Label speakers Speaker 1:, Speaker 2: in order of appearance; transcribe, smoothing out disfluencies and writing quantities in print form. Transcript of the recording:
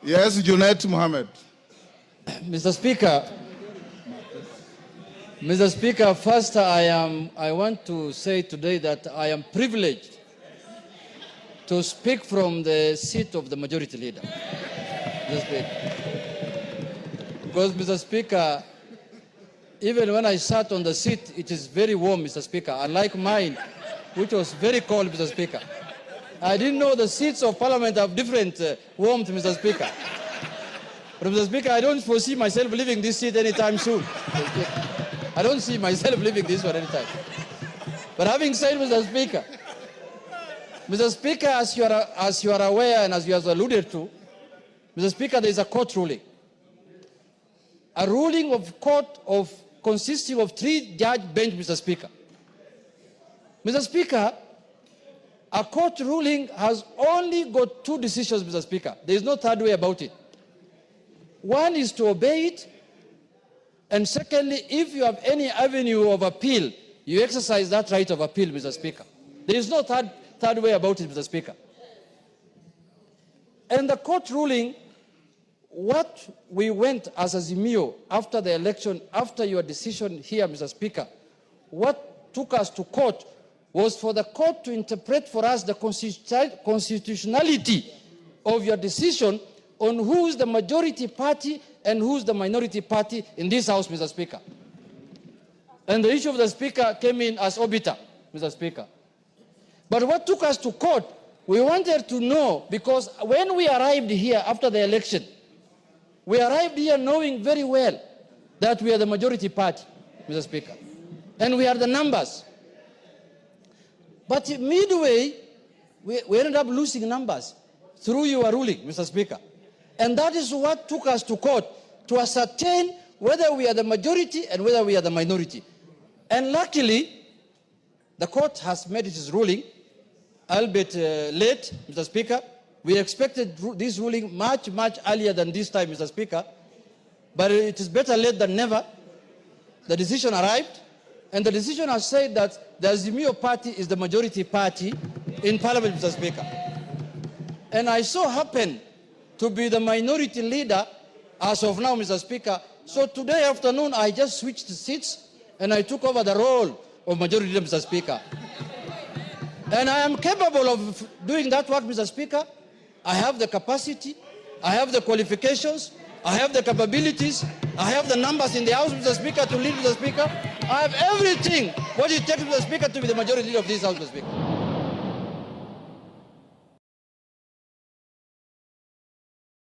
Speaker 1: Yes, Junet Mohamed.
Speaker 2: Mr. Speaker, first I want to say today that I am privileged to speak from the seat of the majority leader. Because, Mr. Speaker, even when I sat on the seat, it is very warm, Mr. Speaker, unlike mine, which was very cold, Mr. Speaker. I didn't know the seats of Parliament have different warmth, Mr. Speaker. But, Mr. Speaker, I don't foresee myself leaving this seat anytime soon. I don't see myself leaving this one anytime. But having said, Mr. Speaker, as you are aware and as you have alluded to, Mr. Speaker, there is a court ruling. A ruling of court consisting of 3-judge bench, Mr. Speaker. Mr. Speaker, a court ruling has only got 2 decisions, Mr. Speaker. There is no third way about it. One is to obey it, and secondly, if you have any avenue of appeal, you exercise that right of appeal, Mr. Speaker. There is no third way about it, Mr. Speaker. And the court ruling, what we went as Azimio after the election, after your decision here, Mr. Speaker, what took us to court was for the court to interpret for us the constitutionality of your decision on who is the majority party and who is the minority party in this House, Mr. Speaker. And the issue of the Speaker came in as obiter, Mr. Speaker. But what took us to court, we wanted to know, because when we arrived here after the election, we arrived here knowing very well that we are the majority party, Mr. Speaker. And we are the numbers. But midway, we ended up losing numbers through your ruling, Mr. Speaker. And that is what took us to court, to ascertain whether we are the majority and whether we are the minority. And luckily, the court has made its ruling, albeit late, Mr. Speaker. We expected this ruling much earlier than this time, Mr. Speaker. But it is better late than never. The decision arrived, and the decision has said that the Azimio party is the majority party in Parliament, Mr. Speaker. And I so happen to be the minority leader as of now, Mr. Speaker. So today afternoon, I just switched seats and I took over the role of majority leader, Mr. Speaker. And I am capable of doing that work, Mr. Speaker. I have the capacity, I have the qualifications, I have the capabilities, I have the numbers in the House, Mr. Speaker, to lead, Mr. Speaker. I have everything what it takes, Mr. Speaker, to be the majority leader of this House, Mr. Speaker.